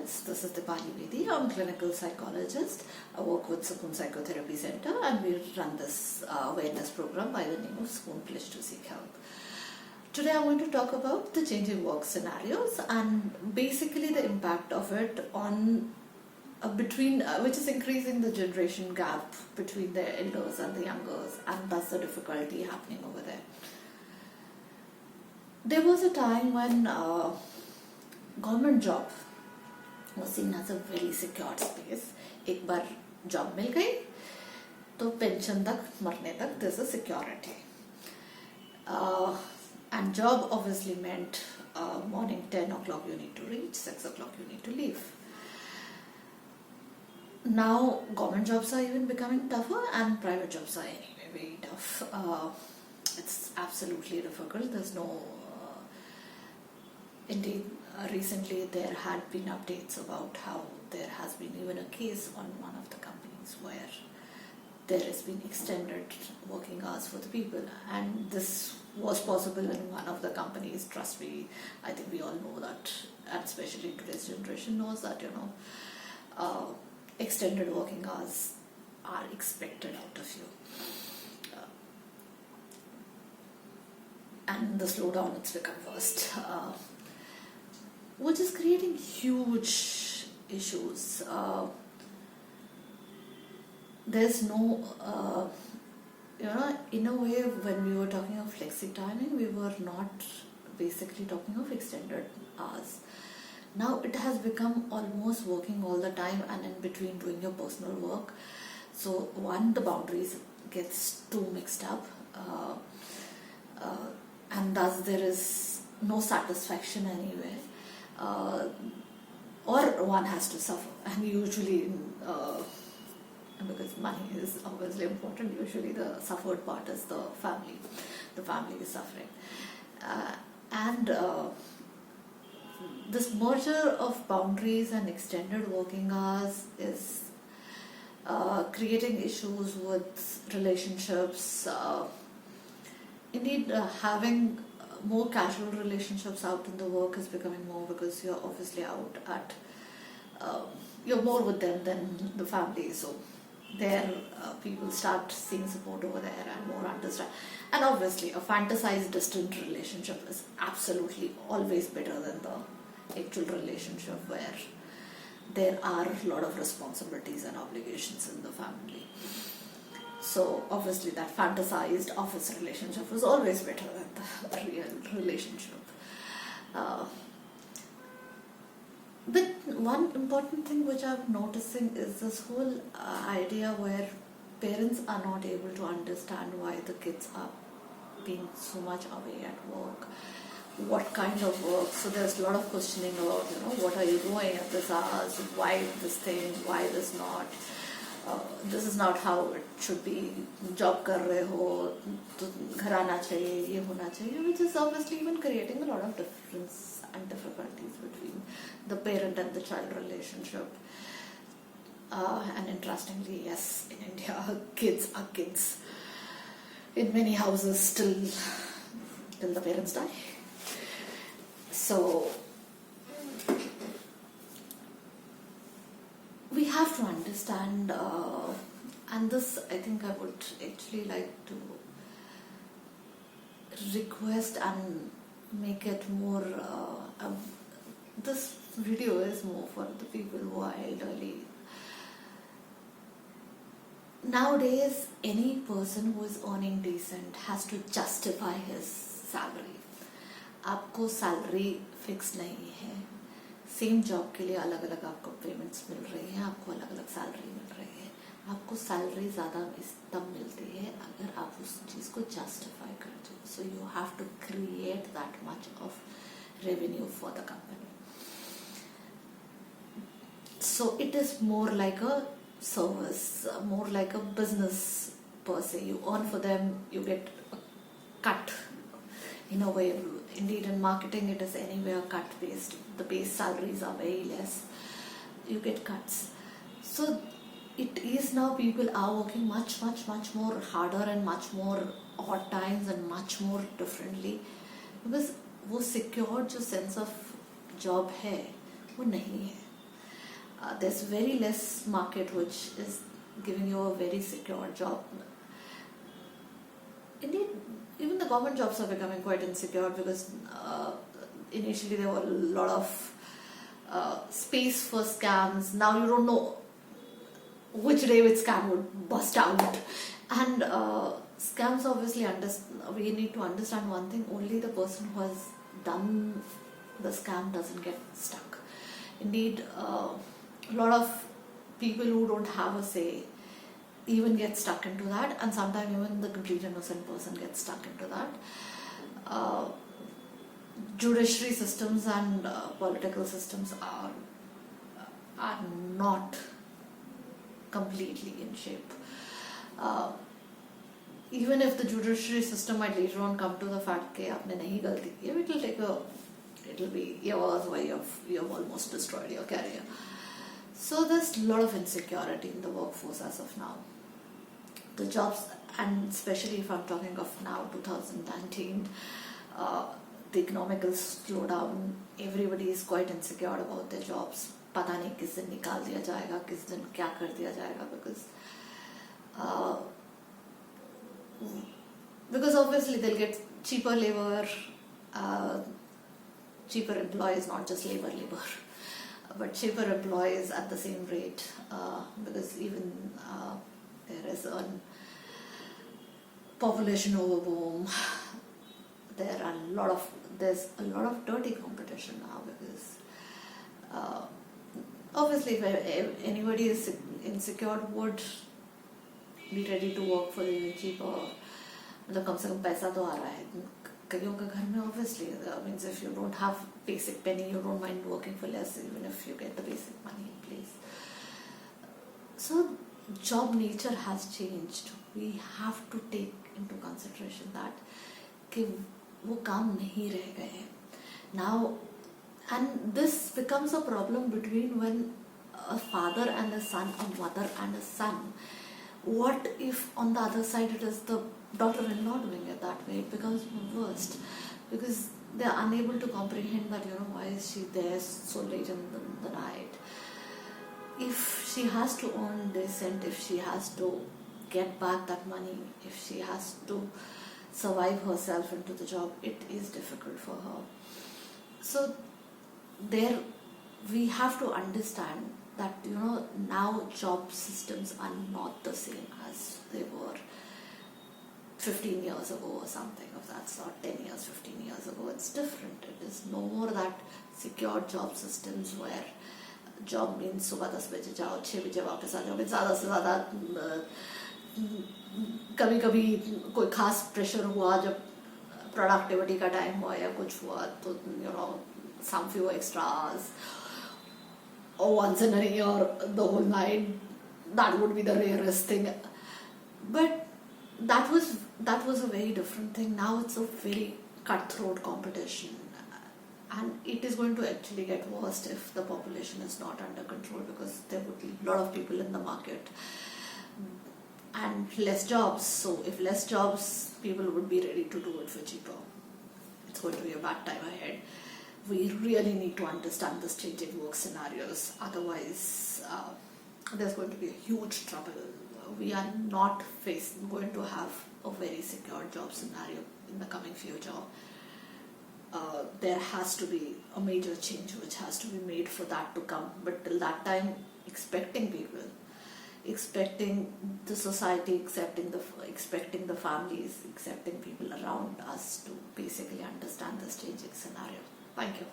guys, this is Dipali Vedi. I'm a clinical psychologist. I work with Sukoon Psychotherapy Center and we run this awareness program by the name of Sukoon Pledge to Seek Help. Today I'm going to talk about the changing work scenarios and basically the impact of it on which is increasing the generation gap between the elders and the youngers, and thus the difficulty happening over there. There was a time when government job was seen as a very secure space. एक बार job मिल गई तो pension तक मरने तक there's a security. And job obviously meant morning 10 o'clock you need to reach, 6 o'clock you need to leave. Now government jobs are even becoming tougher and private jobs are anyway very tough. It's absolutely difficult. There's no indeed recently there had been updates about how there has been even a case on one of the companies where there has been extended working hours for the people, and this was possible in one of the companies. Trust me, I think we all know that, and especially today's generation knows that, extended working hours are expected out of you. And the slowdown, it's become worst. Which is creating huge issues. There's no, in a way, when we were talking of flexi timing, we were not basically talking of extended hours. Now it has become almost working all the time and in between doing your personal work. So one, the boundaries gets too mixed up, and thus there is no satisfaction anywhere. Or one has to suffer, and usually because money is obviously important, usually the suffered part is the family. The family is suffering, and this merger of boundaries and extended working hours is creating issues with relationships. Indeed, having more casual relationships out in the work is becoming more, because you're obviously out at you're more with them than the family, so there people start seeing support over there and more understand. And obviously a fantasized distant relationship is absolutely always better than the actual relationship where there are a lot of responsibilities and obligations in the family. So obviously that fantasized office relationship is always better than the real relationship. But one important thing which I'm noticing is this whole idea where parents are not able to understand why the kids are being so much away at work, what kind of work. So there's a lot of questioning about, what are you doing at this hours, why this thing, why this not. This is not how it should be. Job kar rahe ho, to ghar aana chahiye, ye hona chahiye, which is obviously even creating a lot of difference and difficulties between the parent and the child relationship. And interestingly, yes, in India, kids are kids. In many houses, till the parents die. So we have to understand, and this I think I would actually like to request and make it more, this video is more for the people who are elderly. Nowadays, any person who is earning decent has to justify his salary. आपको salary fix नहीं है. Same job के लिए अलग अलग आपको payments मिल रही हैं, आपको अलग अलग सैलरी मिल रही है. आपको सैलरी ज़्यादा तब मिलती है अगर आप उस चीज़ को जस्टिफाई करते हो. So you have to create that much of revenue for the company. So it is more like a service, more like a business per se. You earn for them, you get a cut in a way. Indeed, in marketing, it is anywhere cut based. The base salaries are very less. You get cuts. So it is now people are working much more harder and much more odd times and much more differently, because वो secured जो sense of job है वो नहीं है. there's very less market which is giving you a very secure job. Indeed, even the government jobs are becoming quite insecure because initially there were a lot of space for scams. Now you don't know which day which scam would bust out. And scams obviously, we need to understand one thing: only the person who has done the scam doesn't get stuck. Indeed, a lot of people who don't have a say even get stuck into that, and sometimes even the complete innocent person gets stuck into that. Judiciary systems and political systems are not completely in shape. Even if the judiciary system might later on come to the fact that aapne nahi galti ki, it'll be years where you've almost destroyed your career. So there's a lot of insecurity in the workforce as of now. The jobs, and especially if I'm talking of now 2019, the economical slowdown, everybody is quite insecure about their jobs. पता नहीं किस दिन निकाल दिया जाएगा, किस दिन क्या कर दिया जाएगा, because obviously they'll get cheaper labor, cheaper employees, not just labor, but cheaper employees at the same rate, because even there is a population overboom. There's a lot of dirty competition now, because obviously if anybody is insecure would be ready to work for even cheaper. मतलब कम से कम पैसा तो आ रहा है. कईयों के घर में obviously means if you don't have basic penny, you don't mind working for less even if you get the basic money in place. So job nature has changed. We have to take into consideration that कि वो काम नहीं रह गए हैं now, and this becomes a problem between when a father and a son, a mother and a son. What if on the other side it is the daughter-in-law doing it that way? It becomes worst because they are unable to comprehend that, why is she there so late in the night? If she has to earn decent, if she has to get back that money, if she has to survive herself into the job, it is difficult for her. So there we have to understand that now job systems are not the same as they were 15 years ago or something of that sort, 10 years, 15 years ago. It's different. It is no more that secure job systems where job means सुबह 10 बजे जाओ 6 बजे वापस आ जाओ. ज़्यादा से ज़्यादा कभी-कभी कोई खास प्रेशर हुआ जब प्रोडक्टिविटी का टाइम हुआ या कुछ हुआ तो some few extra hours, or once in a year the whole night, that would be the rarest thing. But that was a very different thing. Now it's a very cutthroat competition, and it is going to actually get worse if the population is not under control, because there would be a lot of people in the market and less jobs. So if less jobs, people would be ready to do it for cheaper. It's going to be a bad time ahead. We really need to understand this changing work scenarios. Otherwise, there's going to be a huge trouble. We are not going to have a very secure job scenario in the coming future. There has to be a major change which has to be made for that to come. But till that time, expecting people, expecting the society, expecting the families, accepting people around us to basically understand this changing scenario. Thank you.